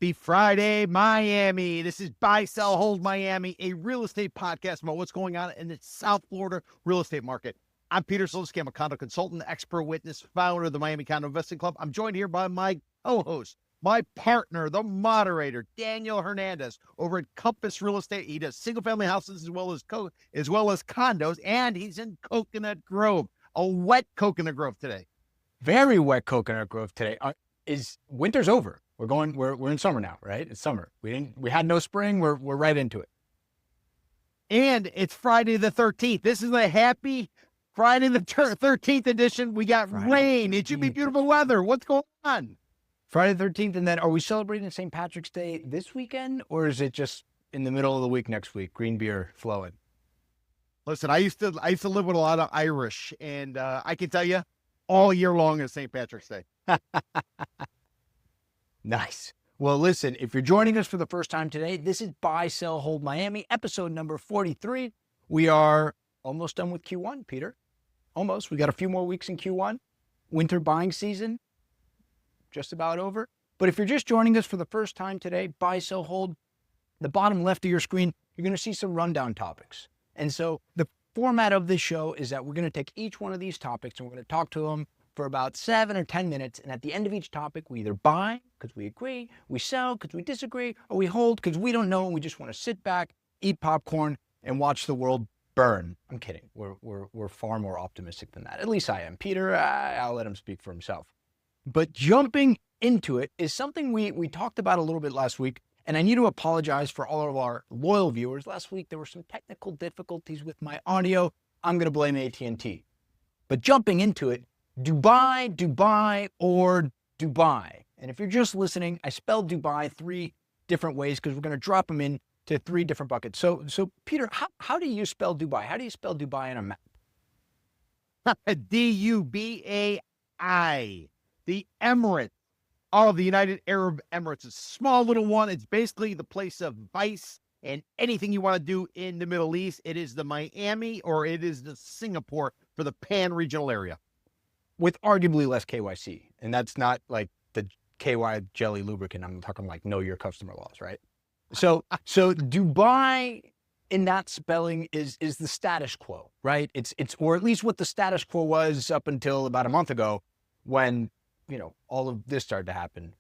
Happy Friday, Miami. This is Buy, Sell, Hold Miami, a real estate podcast about what's going on in the South Florida real estate market. I'm Peter Zalewski. I'm a condo consultant, expert witness, founder of the Miami Condo Investing Club. I'm joined here by my co-host, my partner, the moderator, Daniel Hernandez, over at Compass Real Estate. He does single-family houses as well as condos, and he's in Coconut Grove, a wet Coconut Grove today. Very wet Coconut Grove today. Winter's over. We're in summer now, right? It's summer. We had no spring. We're right into it. And it's Friday the 13th. This is a happy Friday the 13th edition. We got rain. It should be beautiful weather. What's going on? Friday the 13th, and then are we celebrating St. Patrick's Day this weekend, or is it just in the middle of the week next week? Green beer flowing. Listen, I used to live with a lot of Irish, and I can tell you, all year long is St. Patrick's Day. Nice. Well, listen, if you're joining us for the first time today, this is Buy, Sell, Hold Miami, episode number 43. We are almost done with Q1, Peter. Almost. We got a few more weeks in Q1. Winter buying season, just about over. But if you're just joining us for the first time today, Buy, Sell, Hold, the bottom left of your screen, you're going to see some rundown topics. And so the format of this show is that we're going to take each one of these topics and we're going to talk to them for about 7 or 10 minutes. And at the end of each topic, we either buy because we agree, we sell because we disagree, or we hold because we don't know and we just want to sit back, eat popcorn, and watch the world burn. I'm kidding. We're far more optimistic than that. At least I am. Peter, I'll let him speak for himself. But jumping into it is something we talked about a little bit last week. And I need to apologize for all of our loyal viewers. Last week, there were some technical difficulties with my audio. I'm going to blame AT&T. But jumping into it, Dubai, or Dubai. And if you're just listening, I spelled Dubai 3 different ways because we're going to drop them into 3 different buckets. So Peter, how do you spell Dubai? How do you spell Dubai on a map? Dubai. The Emirates. All of the United Arab Emirates. A small little one. It's basically the place of vice and anything you want to do in the Middle East. It is the Miami or it is the Singapore for the pan-regional area. With arguably less KYC. And that's not like the KY jelly lubricant. I'm talking like know your customer laws, right? So Dubai in that spelling is the status quo, right? It's or at least what the status quo was up until about a month ago when, all of this started to happen.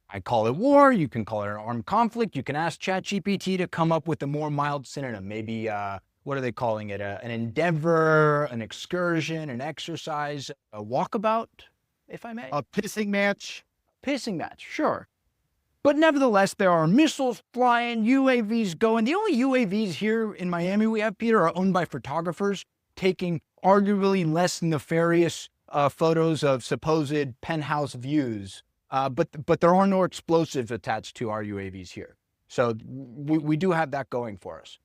I call it war. You can call it an armed conflict. You can ask ChatGPT to come up with a more mild synonym. Maybe, what are they calling it? An endeavor, an excursion, an exercise, a walkabout, if I may. A pissing match. Pissing match, sure. But nevertheless, there are missiles flying, UAVs going. The only UAVs here in Miami we have, Peter, are owned by photographers taking arguably less nefarious photos of supposed penthouse views. But there are no explosives attached to our UAVs here. So we do have that going for us.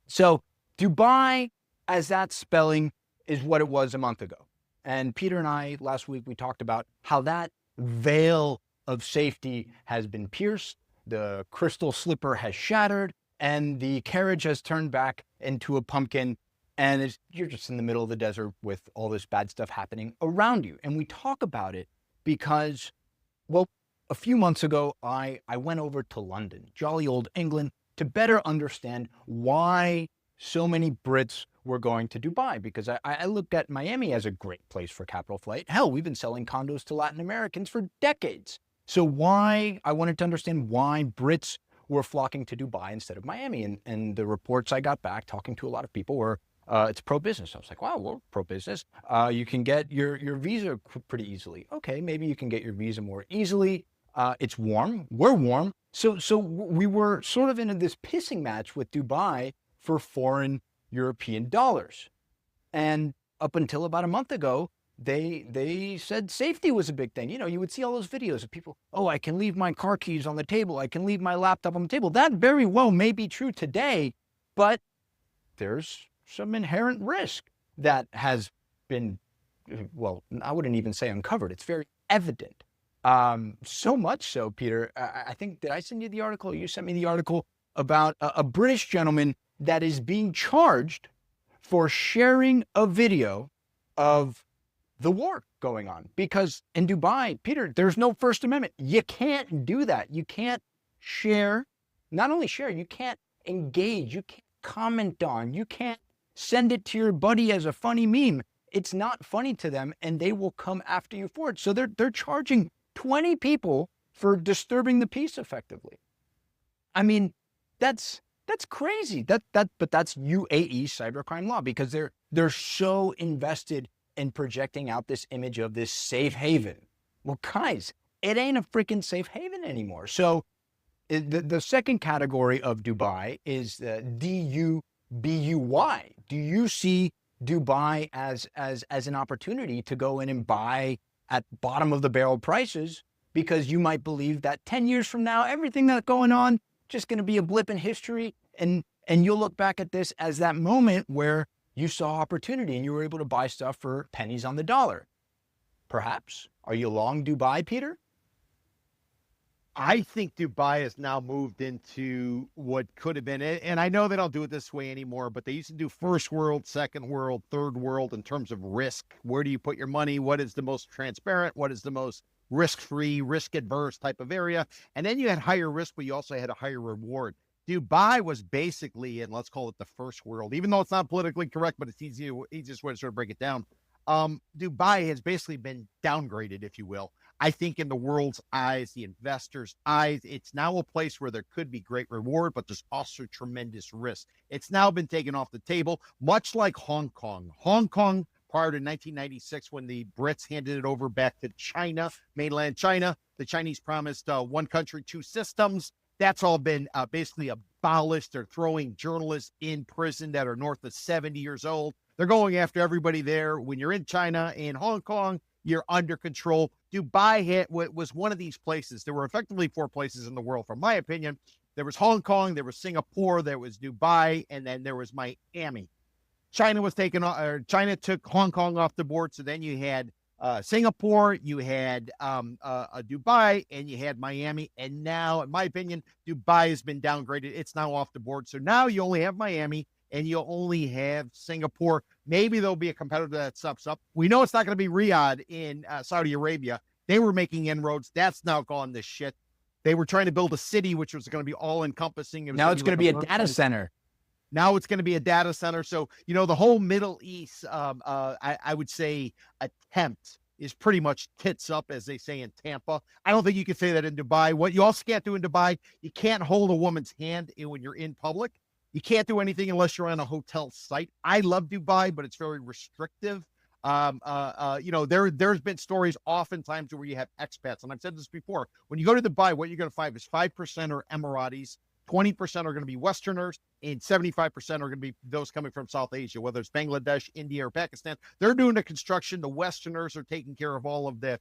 So Dubai, as that spelling, is what it was a month ago. And Peter and I, last week, we talked about how that veil of safety has been pierced, the crystal slipper has shattered, and the carriage has turned back into a pumpkin, and you're just in the middle of the desert with all this bad stuff happening around you. And we talk about it because, well, a few months ago, I went over to London, jolly old England, to better understand why so many Brits were going to Dubai, because I looked at Miami as a great place for capital flight. Hell, we've been selling condos to Latin Americans for decades. So I wanted to understand why Brits were flocking to Dubai instead of Miami. And the reports I got back talking to a lot of people were, it's pro-business. I was like, wow, we're pro-business. You can get your visa pretty easily. Okay, maybe you can get your visa more easily. It's warm. We're warm. So we were sort of in this pissing match with Dubai for foreign European dollars. And up until about a month ago, they said safety was a big thing. You would see all those videos of people, I can leave my car keys on the table. I can leave my laptop on the table. That very well may be true today, but there's some inherent risk that has been, well, I wouldn't even say uncovered. It's very evident. So much so, Peter, I think, did I send you the article? You sent me the article about a British gentleman that is being charged for sharing a video of the war going on. Because in Dubai, Peter, there's no First Amendment. You can't do that. You can't share. Not only share, you can't engage, you can't comment on, you can't send it to your buddy as a funny meme. It's not funny to them, and they will come after you for it. So they're charging 20 people for disturbing the peace effectively. I mean, that's crazy. But that's UAE cybercrime law, because they're so invested in projecting out this image of this safe haven. Well, guys, it ain't a freaking safe haven anymore. So the second category of Dubai is DUBUY. Do you see Dubai as an opportunity to go in and buy at bottom of the barrel prices, because you might believe that 10 years from now, everything that's going on just going to be a blip in history, and you'll look back at this as that moment where you saw opportunity and you were able to buy stuff for pennies on the dollar? Perhaps. Are you long Dubai, Peter? I think Dubai has now moved into what could have been, and I know they don't do it this way anymore, but they used to do first world, second world, third world in terms of risk. Where do you put your money? What is the most transparent? What is the most risk-free, risk-adverse type of area? And then you had higher risk, but you also had a higher reward. Dubai was basically, and let's call it the first world, even though it's not politically correct, but it's easiest way to sort of break it down. Dubai has basically been downgraded, if you will. I think in the world's eyes, the investors' eyes, it's now a place where there could be great reward, but there's also tremendous risk. It's now been taken off the table, much like Hong Kong. Hong Kong, prior to 1996, when the Brits handed it over back to China, mainland China, the Chinese promised one country, two systems. That's all been basically abolished. They're throwing journalists in prison that are north of 70 years old. They're going after everybody there. When you're in China, in Hong Kong, you're under control. Dubai was one of these places. There were effectively four places in the world, from my opinion. There was Hong Kong, there was Singapore, there was Dubai, and then there was Miami. China took Hong Kong off the board. So then you had Singapore, you had Dubai, and you had Miami. And now, in my opinion, Dubai has been downgraded. It's now off the board. So now you only have Miami, and you only have Singapore. Maybe there'll be a competitor that steps up. We know it's not going to be Riyadh in Saudi Arabia. They were making inroads. That's now gone to shit. They were trying to build a city, which was going to be all-encompassing. Now it's going to be a data center. Now it's going to be a data center. So, the whole Middle East, I would say, attempt is pretty much tits up, as they say in Tampa. I don't think you can say that in Dubai. What you also can't do in Dubai, you can't hold a woman's hand when you're in public. You can't do anything unless you're on a hotel site. I love Dubai, but it's very restrictive. There's been stories oftentimes where you have expats, and I've said this before. When you go to Dubai, what you're going to find is 5% are Emiratis, 20% are going to be Westerners, and 75% are going to be those coming from South Asia, whether it's Bangladesh, India, or Pakistan. They're doing the construction. The Westerners are taking care of all of the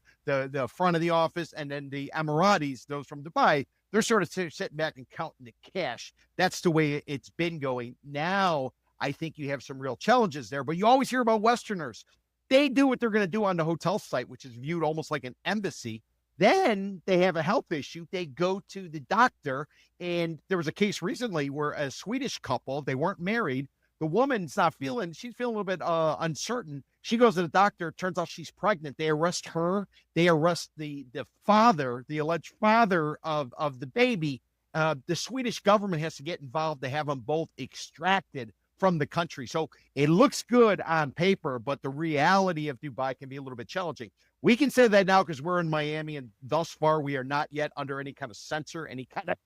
front of the office, and then the Emiratis, those from Dubai, they're sort of sitting back and counting the cash. That's the way it's been going. Now, I think you have some real challenges there, but you always hear about Westerners. They do what they're going to do on the hotel site, which is viewed almost like an embassy. Then they have a health issue. They go to the doctor. And there was a case recently where a Swedish couple, they weren't married. The woman's she's feeling a little bit uncertain. She goes to the doctor. Turns out she's pregnant. They arrest her. They arrest the father, the alleged father of the baby. The Swedish government has to get involved to have them both extracted from the country. So it looks good on paper, but the reality of Dubai can be a little bit challenging. We can say that now because we're in Miami, and thus far we are not yet under any kind of censor, any kind of,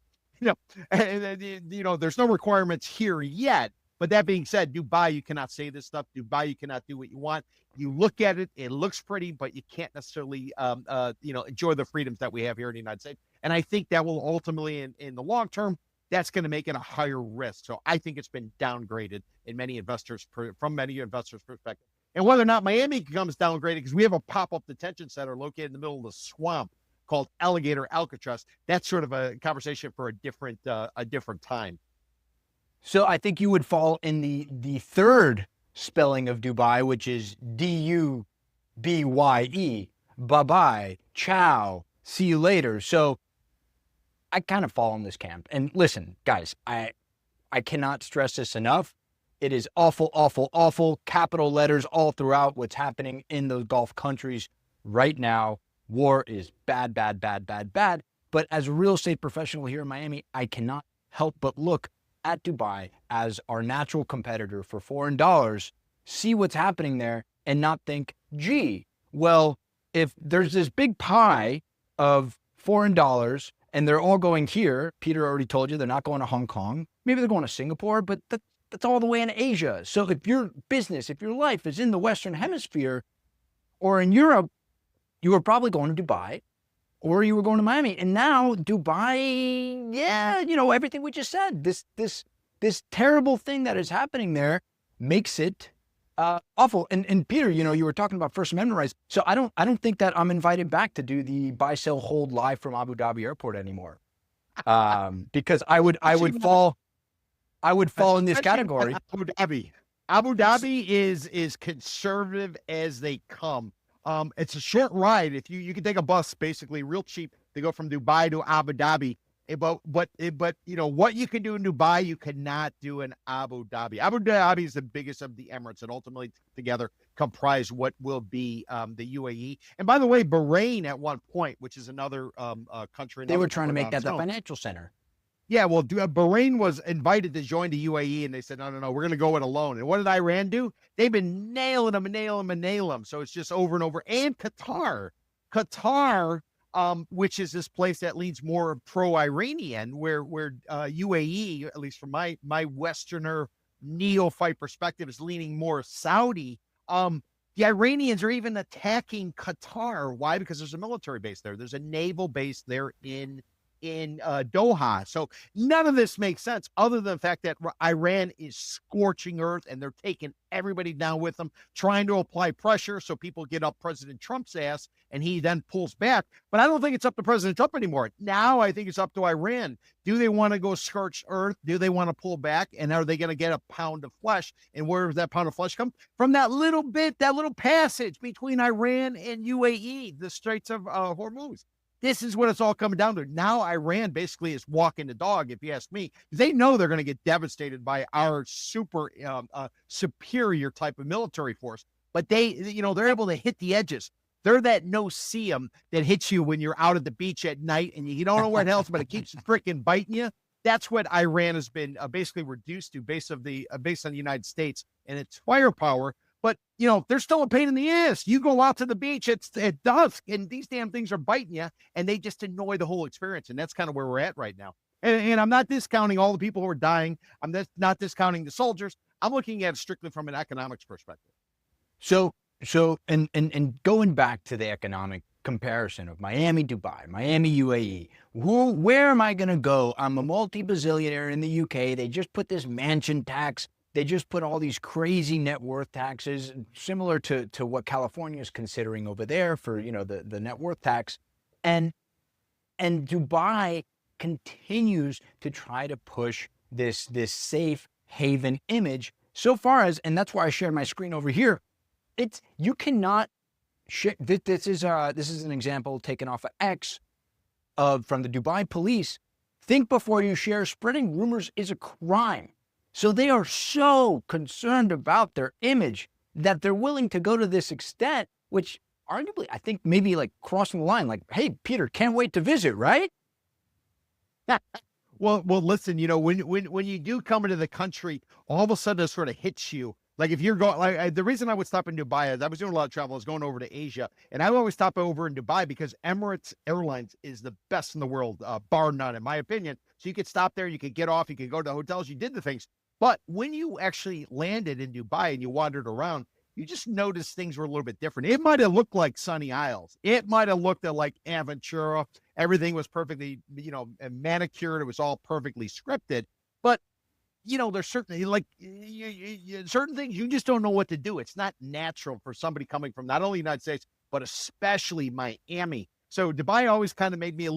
there's no requirements here yet. But that being said, Dubai, you cannot say this stuff. Dubai, you cannot do what you want. You look at it, it looks pretty, but you can't necessarily, enjoy the freedoms that we have here in the United States. And I think that will ultimately, in the long term, that's going to make it a higher risk. So I think it's been downgraded from many investors' perspective. And whether or not Miami becomes downgraded, because we have a pop-up detention center located in the middle of the swamp called Alligator Alcatraz. That's sort of a conversation for a different time. So I think you would fall in the third spelling of Dubai, which is Dubye, bye-bye, ciao, see you later. So I kind of fall in this camp. And listen, guys, I cannot stress this enough. It is awful, awful, awful. Capital letters all throughout what's happening in those Gulf countries right now. War is bad, bad, bad, bad, bad. But as a real estate professional here in Miami, I cannot help but look at Dubai as our natural competitor for foreign dollars, see what's happening there, and not think, gee, well, if there's this big pie of foreign dollars and they're all going here, Peter already told you they're not going to Hong Kong. Maybe they're going to Singapore, but that's all the way in Asia. So if your business, if your life is in the Western Hemisphere or in Europe, you were probably going to Dubai or you were going to Miami. And now Dubai, yeah, you know, everything we just said, this terrible thing that is happening there makes it awful. And Peter, you know, you were talking about First Amendment rights. So I don't think that I'm invited back to do the buy, sell, hold live from Abu Dhabi airport anymore. Because I would fall in this category. Abu Dhabi is conservative as they come. It's a short ride. If you can take a bus, basically real cheap, to go from Dubai to Abu Dhabi. But you know what you can do in Dubai, you cannot do in Abu Dhabi. Abu Dhabi is the biggest of the Emirates, and ultimately together comprise what will be the UAE. And by the way, Bahrain at one point, which is another country, they were trying to make that the financial center. Yeah, well, Bahrain was invited to join the UAE, and they said, no, we're going to go it alone. And what did Iran do? They've been nailing them. So it's just over and over. And Qatar, which is this place that leans more pro-Iranian, where UAE, at least from my Westerner neophyte perspective, is leaning more Saudi. The Iranians are even attacking Qatar. Why? Because there's a military base there. There's a naval base there in Doha. So none of this makes sense other than the fact that Iran is scorching earth and they're taking everybody down with them, trying to apply pressure so people get up President Trump's ass and he then pulls back. But I don't think it's up to President Trump anymore. Now I think it's up to Iran. Do they want to go scorch earth? Do they want to pull back? And are they going to get a pound of flesh? And where does that pound of flesh come? From that little passage between Iran and UAE, the Straits of Hormuz. This is what it's all coming down to. Now Iran basically is walking the dog, if you ask me. They know they're going to get devastated by our superior type of military force. But they're able to hit the edges. They're that no-see-em that hits you when you're out at the beach at night and you don't know where the hell it's, but it keeps freaking biting you. That's what Iran has been basically reduced to based on the United States and its firepower. But, they're still a pain in the ass. You go out to the beach at dusk, and these damn things are biting you, and they just annoy the whole experience. And that's kind of where we're at right now. And I'm not discounting all the people who are dying. I'm not discounting the soldiers. I'm looking at it strictly from an economics perspective. So and going back to the economic comparison of Miami, Dubai, Miami, UAE, where am I going to go? I'm a multi-bazillionaire in the UK. They just put this mansion tax. They just put all these crazy net worth taxes, similar to what California is considering over there for, the net worth tax. And Dubai continues to try to push this safe haven image so far as, and that's why I shared my screen over here. You cannot share. This is an example taken off of X from the Dubai police. Think before you share. Spreading rumors is a crime. So they are so concerned about their image that they're willing to go to this extent, which arguably I think maybe like crossing the line, like, hey, Peter, can't wait to visit, right? Well, listen, when you do come into the country, all of a sudden it sort of hits you. Like if you're going, the reason I would stop in Dubai is I was doing a lot of travel. I was going over to Asia, and I would always stop over in Dubai because Emirates Airlines is the best in the world, bar none, in my opinion. So you could stop there, you could get off, you could go to the hotels, you did the things. But when you actually landed in Dubai and you wandered around, you just noticed things were a little bit different. It might have looked like Sunny Isles. It might have looked like Aventura. Everything was perfectly, manicured. It was all perfectly scripted. But, there's certainly certain things you just don't know what to do. It's not natural for somebody coming from not only the United States, but especially Miami. So Dubai always kind of made me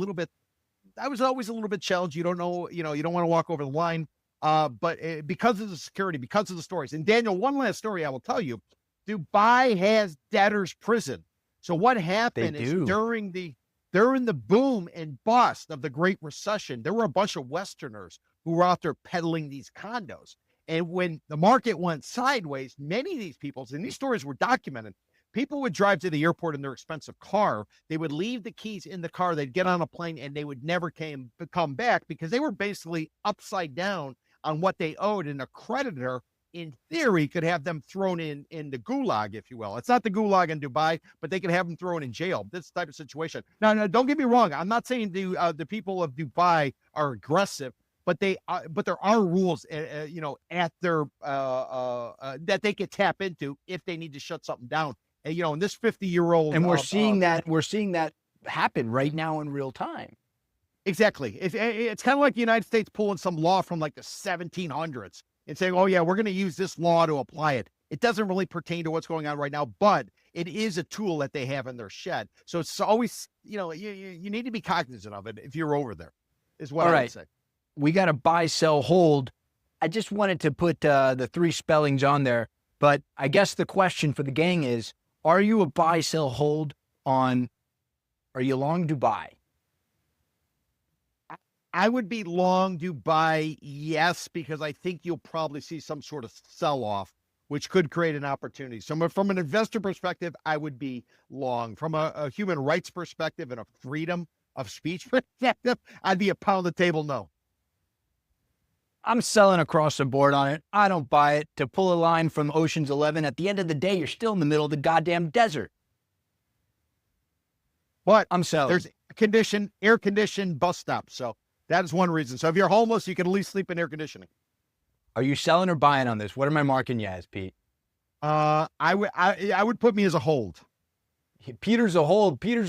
I was always a little bit challenged. You don't know, you don't want to walk over the line. But because of the security, because of the stories. And Daniel, one last story I will tell you. Dubai has debtors prison. So what happened is during the boom and bust of the Great Recession, there were a bunch of Westerners who were out there peddling these condos. And when the market went sideways, many of these people, and these stories were documented, people would drive to the airport in their expensive car. They would leave the keys in the car. They'd get on a plane and they would never come back because they were basically upside down on what they owed. And a creditor, in theory, could have them thrown in the gulag, if you will. It's not the gulag in Dubai, but they could have them thrown in jail. This type of situation. Now, don't get me wrong. I'm not saying the people of Dubai are aggressive, but there are rules, at their that they could tap into if they need to shut something down. And, in this 50-year-old, and we're seeing that happen right now in real time. Exactly. It's kind of like the United States pulling some law from like the 1700s and saying, oh, yeah, we're going to use this law to apply it. It doesn't really pertain to what's going on right now, but it is a tool that they have in their shed. So it's always, you need to be cognizant of it if you're over there, is what I would say. We got to buy, sell, hold. I just wanted to put the 3 spellings on there, but I guess the question for the gang is, are you a buy, sell, hold on, are you long Dubai? I would be long Dubai, yes, because I think you'll probably see some sort of sell-off, which could create an opportunity. So from an investor perspective, I would be long. From a human rights perspective and a freedom of speech perspective, I'd be a pound the table no. I'm selling across the board on it. I don't buy it. To pull a line from Ocean's 11, at the end of the day, you're still in the middle of the goddamn desert. But I'm selling. There's air-conditioned bus stops, so that is one reason. So if you're homeless, you can at least sleep in air conditioning. Are you selling or buying on this? What am I marking you as, Pete? I would put me as a hold. Peter's a hold. Peter's